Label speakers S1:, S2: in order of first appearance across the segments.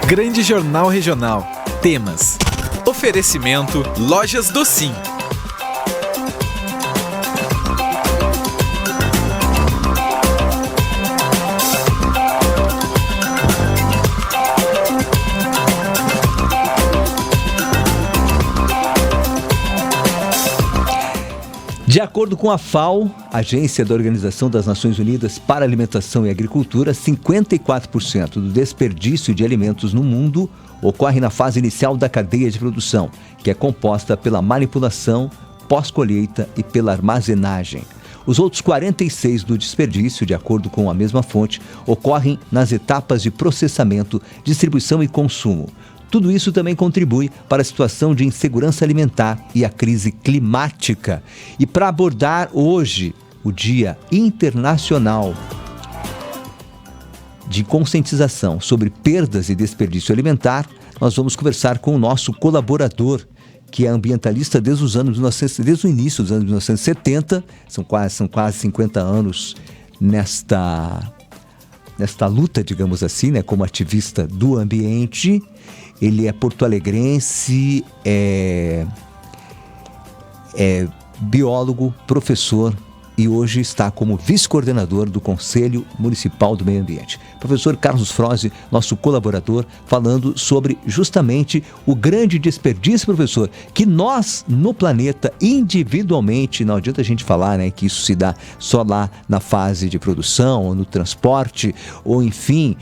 S1: Grande Jornal Regional. Temas. Oferecimento Lojas do Sim.
S2: De acordo com a FAO, Agência da Organização das Nações Unidas para Alimentação e Agricultura, 54% do desperdício de alimentos no mundo ocorre na fase inicial da cadeia de produção, que é composta pela manipulação, pós-colheita e pela armazenagem. Os outros 46% do desperdício, de acordo com a mesma fonte, ocorrem nas etapas de processamento, distribuição e consumo. Tudo isso também contribui para a situação de insegurança alimentar e a crise climática. E para abordar hoje o Dia Internacional de Conscientização sobre Perdas e Desperdício Alimentar, nós vamos conversar com o nosso colaborador, que é ambientalista desde o início dos anos 1970, são quase 50 anos nesta luta, digamos assim, né, como ativista do ambiente. Ele é porto-alegrense, é biólogo, professor e hoje está como vice-coordenador do Conselho Municipal do Meio Ambiente. Professor Carlos Frosi, nosso colaborador, falando sobre justamente o grande desperdício, professor, que nós no planeta individualmente, não adianta a gente falar, né, que isso se dá só lá na fase de produção, ou no transporte, ou enfim,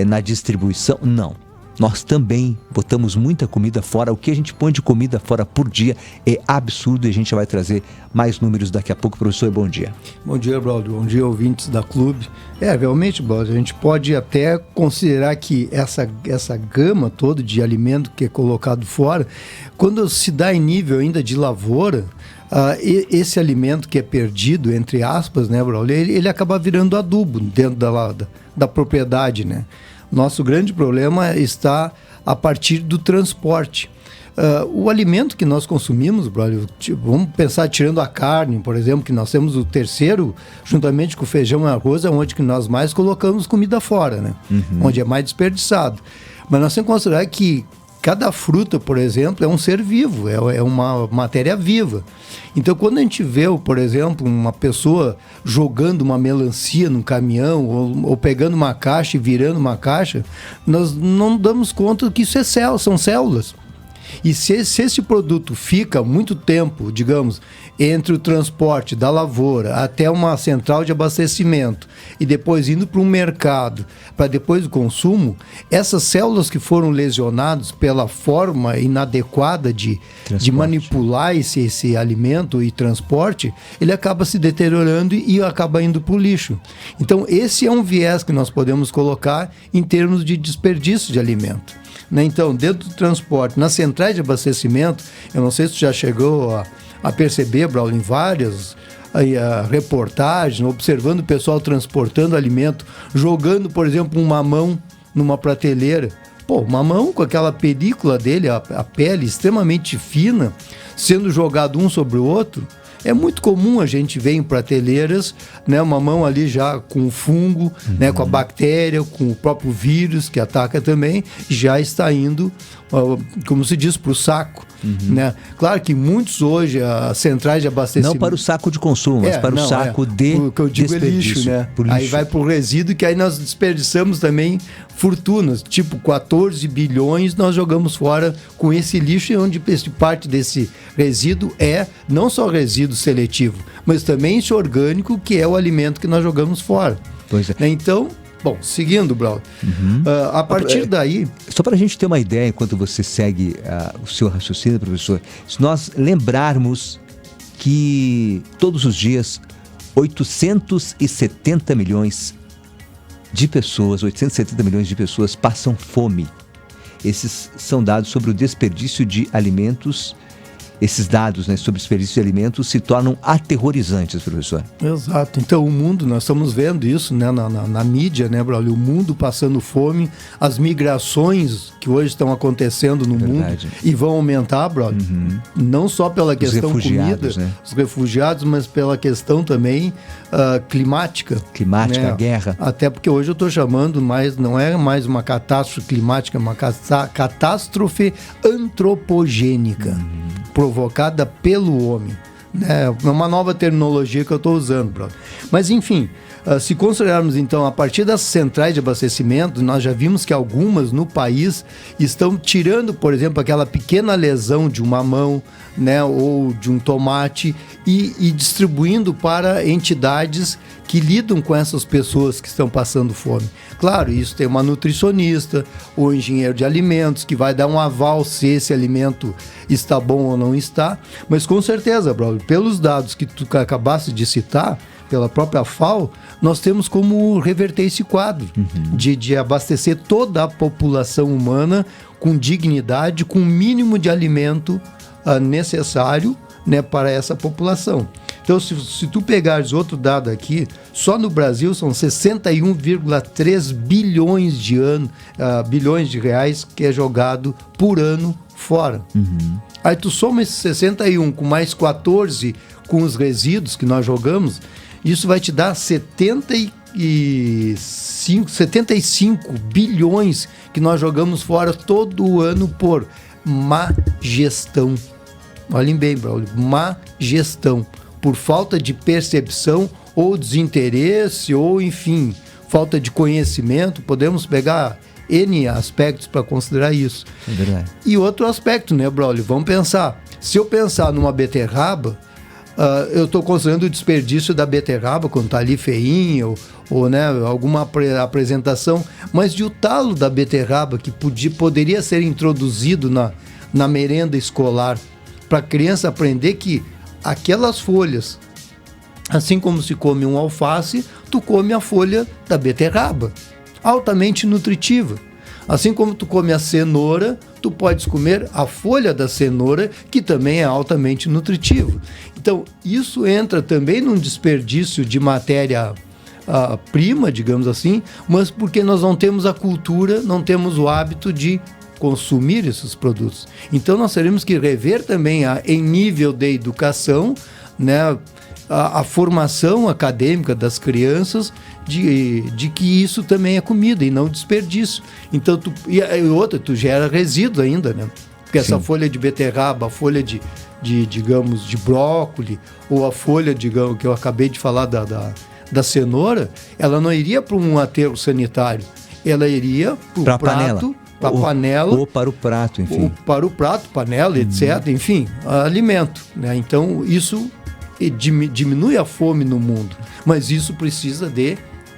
S2: na distribuição, não. Nós também botamos muita comida fora. O que a gente põe de comida fora por dia é absurdo e a gente vai trazer mais números daqui a pouco. Professor, bom dia.
S3: Bom dia, Braulio. Bom dia, ouvintes da Clube. Realmente, Braulio, a gente pode até considerar que essa gama toda de alimento que é colocado fora, quando se dá em nível ainda de lavoura, esse alimento que é perdido, entre aspas, né, Braulio, ele acaba virando adubo dentro da propriedade, né? Nosso grande problema está a partir do transporte. O alimento que nós consumimos, Braulio, vamos pensar tirando a carne, por exemplo, que nós temos o terceiro, juntamente com o feijão e arroz, é onde que nós mais colocamos comida fora, né? Onde é mais desperdiçado. Mas nós temos que considerar que cada fruta, por exemplo, é um ser vivo, é uma matéria viva. Então, quando a gente vê, por exemplo, uma pessoa jogando uma melancia num caminhão ou pegando uma caixa e virando uma caixa, nós não damos conta que isso são células. E se esse produto fica muito tempo, digamos, entre o transporte da lavoura até uma central de abastecimento e depois indo para um mercado, para depois o consumo, essas células que foram lesionadas pela forma inadequada de manipular esse alimento e transporte, ele acaba se deteriorando e acaba indo para o lixo. Então, esse é um viés que nós podemos colocar em termos de desperdício de alimento. Então, dentro do transporte, nas centrais de abastecimento, eu não sei se você já chegou a perceber, Braulio, em várias reportagens, observando o pessoal transportando alimento, jogando, por exemplo, um mamão numa prateleira. Pô, o mamão com aquela película dele, a pele extremamente fina, sendo jogado um sobre o outro. É muito comum a gente ver em prateleiras, né, uma mão ali já com o fungo, né, com a bactéria, com o próprio vírus que ataca também, já está indo, como se diz, para o saco. Né? Claro que muitos hoje, as centrais de abastecimento...
S2: Não para o saco de consumo, mas para o saco de
S3: o que eu digo é lixo, né? Aí vai para o resíduo, que aí nós desperdiçamos também fortunas, tipo 14 bilhões nós jogamos fora com esse lixo, onde parte desse resíduo é não só resíduo seletivo, mas também esse orgânico, que é o alimento que nós jogamos fora.
S2: Pois é.
S3: Então... Bom, seguindo, Braulio, a partir daí...
S2: Só para a gente ter uma ideia, enquanto você segue o seu raciocínio, professor, se nós lembrarmos que todos os dias 870 milhões de pessoas passam fome. Esses são dados sobre o desperdício de alimentos esses dados, né, sobre desperdício de alimentos se tornam aterrorizantes, professor.
S3: Exato. Então, o mundo, nós estamos vendo isso, né, na mídia, né, Braulio? O mundo passando fome, as migrações que hoje estão acontecendo no mundo e vão aumentar, Braulio. Não só pela questão comida, né? Os refugiados, mas pela questão também climática.
S2: Climática,
S3: né?
S2: guerra.
S3: Até porque hoje eu estou chamando não é mais uma catástrofe climática, é uma catástrofe antropogênica, provocada pelo homem. É uma nova terminologia que eu estou usando, brother. Mas, enfim, se considerarmos, então, a partir das centrais de abastecimento, nós já vimos que algumas no país estão tirando, por exemplo, aquela pequena lesão de uma mão, né, ou de um tomate e distribuindo para entidades que lidam com essas pessoas que estão passando fome. Claro, isso tem uma nutricionista ou engenheiro de alimentos que vai dar um aval se esse alimento está bom ou não está, mas com certeza, Braulio, pelos dados que tu acabaste de citar, pela própria FAO, nós temos como reverter esse quadro de abastecer toda a população humana com dignidade, com o mínimo de alimento necessário, né, para essa população. Então, se tu pegares outro dado aqui, só no Brasil são 61,3 bilhões de reais que é jogado por ano fora. Aí tu soma esses 61 com mais 14 com os resíduos que nós jogamos, isso vai te dar 75 bilhões que nós jogamos fora todo ano por má gestão. Olhem bem, Braulio, má gestão. Por falta de percepção ou desinteresse ou, enfim, falta de conhecimento, podemos pegar N aspectos para considerar isso.
S2: É verdade.
S3: E outro aspecto, né, Braulio? Vamos pensar. Se eu pensar numa beterraba, eu estou considerando o desperdício da beterraba quando está ali feinha ou né, alguma apresentação, mas de o talo da beterraba que poderia ser introduzido na merenda escolar para a criança aprender que aquelas folhas, assim como se come um alface, tu come a folha da beterraba, altamente nutritiva. Assim como tu come a cenoura, tu podes comer a folha da cenoura, que também é altamente nutritiva. Então, isso entra também num desperdício de matéria prima, digamos assim, mas porque nós não temos a cultura, não temos o hábito de consumir esses produtos. Então, nós teremos que rever também em nível de educação, né, a formação acadêmica das crianças de que isso também é comida e não desperdício. Então, tu gera resíduo ainda, né? Porque essa folha de beterraba, a folha digamos, de brócoli, ou a folha, digamos, que eu acabei de falar da cenoura, ela não iria para um aterro sanitário, ela iria para o prato, para a panela.
S2: Ou para o prato, enfim.
S3: Ou para o prato, panela, etc. Enfim, alimento, né? Então, isso diminui a fome no mundo, mas isso precisa de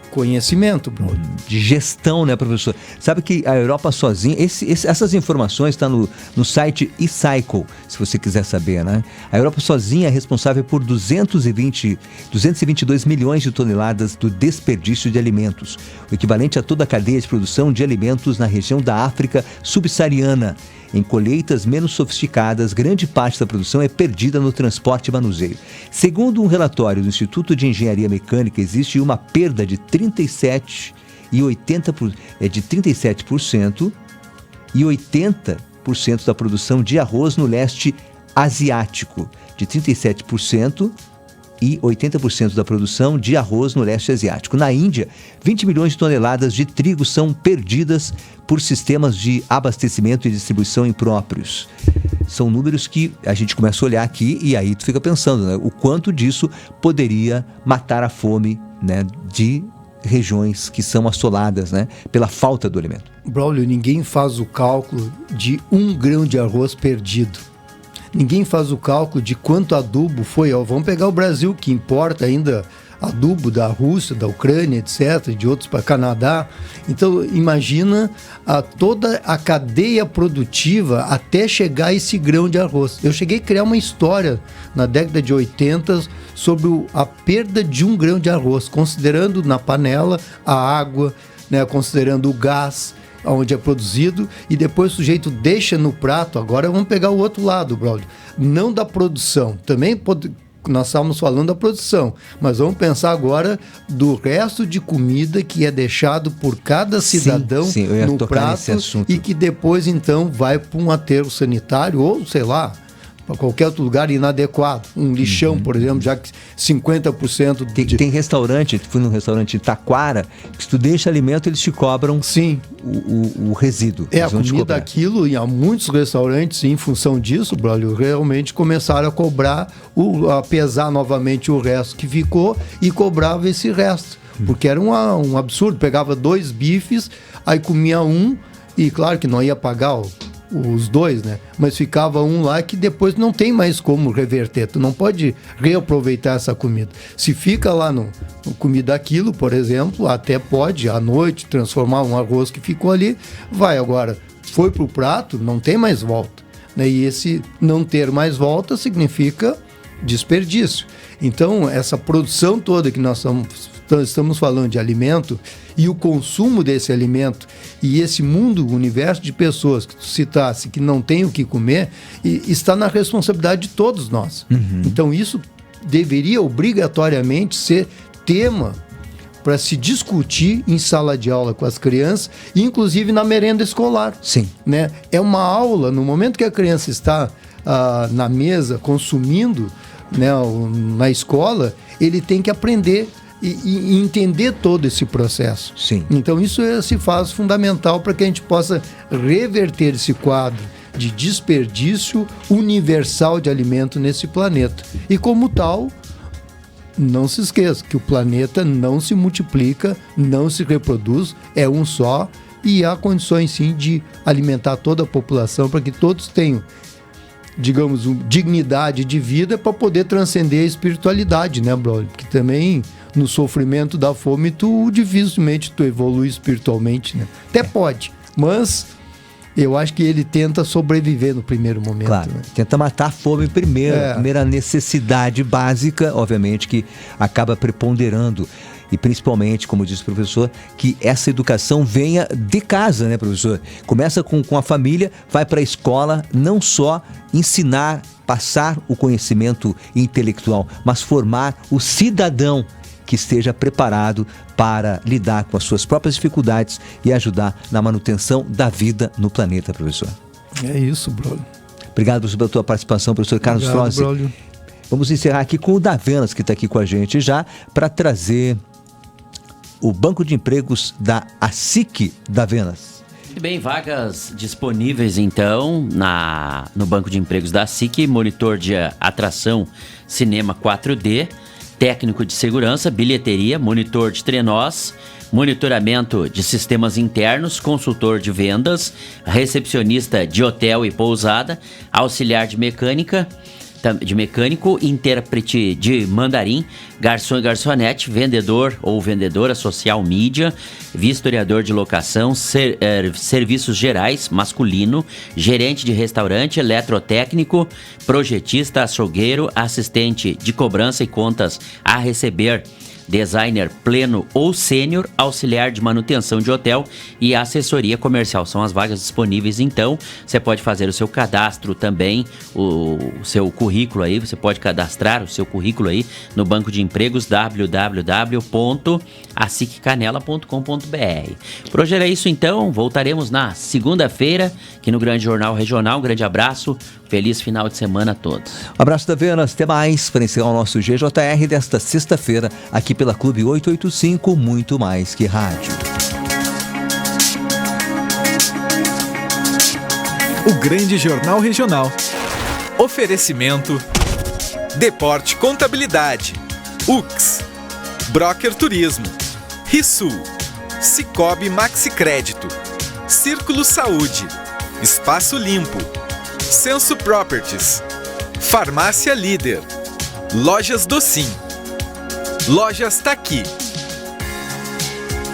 S3: conhecimento, Bruno.
S2: De gestão, né, professor? Sabe que a Europa sozinha, essas informações estão no site eCycle, se você quiser saber, né? A Europa sozinha é responsável por 222 milhões de toneladas do desperdício de alimentos, o equivalente a toda a cadeia de produção de alimentos na região da África subsaariana. Em colheitas menos sofisticadas, grande parte da produção é perdida no transporte e manuseio. Segundo um relatório do Instituto de Engenharia Mecânica, existe uma perda de 37% e 80% da produção de arroz no leste asiático, de 37% e 80% da produção de arroz no leste asiático. Na Índia, 20 milhões de toneladas de trigo são perdidas por sistemas de abastecimento e distribuição impróprios. São números que a gente começa a olhar aqui e aí tu fica pensando, né, o quanto disso poderia matar a fome, né, de regiões que são assoladas, né, pela falta do alimento.
S3: Braulio, ninguém faz o cálculo de 1 grão de arroz perdido. Ninguém faz o cálculo de quanto adubo foi. Vamos pegar o Brasil, que importa ainda adubo da Rússia, da Ucrânia, etc., de outros para Canadá. Então, imagina toda a cadeia produtiva até chegar a esse grão de arroz. Eu cheguei a criar uma história na década de 80 sobre a perda de 1 grão de arroz, considerando na panela a água, né, considerando o gás. onde é produzido, e depois o sujeito deixa no prato. Agora vamos pegar o outro lado, Braulio. Não da produção. Também nós estávamos falando da produção, mas vamos pensar agora do resto de comida que é deixado por cada cidadão no prato e que depois então vai para um aterro sanitário ou, sei lá, para qualquer outro lugar inadequado. Um lixão, por exemplo, já que 50%...
S2: Tem restaurante, fui num restaurante em Taquara, que se tu deixa alimento, eles te cobram o resíduo.
S3: A comida aquilo, e há muitos restaurantes, em função disso, Braulio, realmente começaram a cobrar, a pesar novamente o resto que ficou e cobrava esse resto. Porque era um absurdo. Pegava 2 bifes, aí comia um, e claro que não ia pagar os 2, né? Mas ficava um lá que depois não tem mais como reverter. Tu não pode reaproveitar essa comida. Se fica lá no comida aquilo, por exemplo, até pode à noite transformar um arroz que ficou ali, vai agora, foi pro prato, não tem mais volta, né? E esse não ter mais volta significa desperdício. Então, essa produção toda que nós estamos falando de alimento e o consumo desse alimento e esse mundo, o universo de pessoas que tu citasse que não tem o que comer, está na responsabilidade de todos nós. Então isso deveria obrigatoriamente ser tema para se discutir em sala de aula com as crianças, inclusive na merenda escolar.
S2: Sim.
S3: Né? É uma aula, no momento que a criança está na mesa consumindo, né, na escola, ele tem que aprender e entender todo esse processo.
S2: Sim.
S3: Então isso se faz fundamental para que a gente possa reverter esse quadro de desperdício universal de alimento nesse planeta. E como tal, não se esqueça que o planeta não se multiplica, não se reproduz, é um só, e há condições sim de alimentar toda a população para que todos tenham, digamos, dignidade de vida para poder transcender a espiritualidade, né, Braulio? Porque também no sofrimento da fome dificilmente tu evolui espiritualmente, né? Até pode, mas eu acho que ele tenta sobreviver no primeiro momento.
S2: Claro,
S3: né?
S2: Tenta matar a fome primeiro, a primeira necessidade básica, obviamente, que acaba preponderando. E principalmente, como disse o professor, que essa educação venha de casa, né, professor? Começa com a família, vai para a escola, não só ensinar, passar o conhecimento intelectual, mas formar o cidadão que esteja preparado para lidar com as suas próprias dificuldades e ajudar na manutenção da vida no planeta, professor.
S3: É isso, Braulio.
S2: Obrigado, professor, pela tua participação, professor Carlos Froze. Vamos encerrar aqui com o Davenas, que está aqui com a gente já, para trazer o Banco de Empregos da ASIC Davenas.
S4: Muito bem, vagas disponíveis então no Banco de Empregos da ASIC, monitor de atração cinema 4D, técnico de segurança, bilheteria, monitor de trenós, monitoramento de sistemas internos, consultor de vendas, recepcionista de hotel e pousada, auxiliar de mecânico, intérprete de mandarim, garçom e garçonete, vendedor ou vendedora social mídia, vistoriador de locação, serviços gerais, masculino, gerente de restaurante, eletrotécnico, projetista, açougueiro, assistente de cobrança e contas a receber, designer pleno ou sênior, auxiliar de manutenção de hotel e assessoria comercial. São as vagas disponíveis, então você pode fazer o seu cadastro também, o seu currículo aí, você pode cadastrar o seu currículo aí no Banco de Empregos, www.asiccanela.com.br. Por hoje era isso então, voltaremos na segunda-feira aqui no Grande Jornal Regional. Um grande abraço, feliz final de semana a todos.
S2: Um abraço da Venas, até mais, para encerrar o nosso GJR desta sexta-feira, aqui pela Clube 885, muito mais que rádio.
S1: O Grande Jornal Regional. Oferecimento Deporte Contabilidade, UX, Broker Turismo, Risul, Cicobi Maxi Crédito, Círculo Saúde, Espaço Limpo, Censo Properties, Farmácia Líder, Lojas Docim, Lojas Taqui.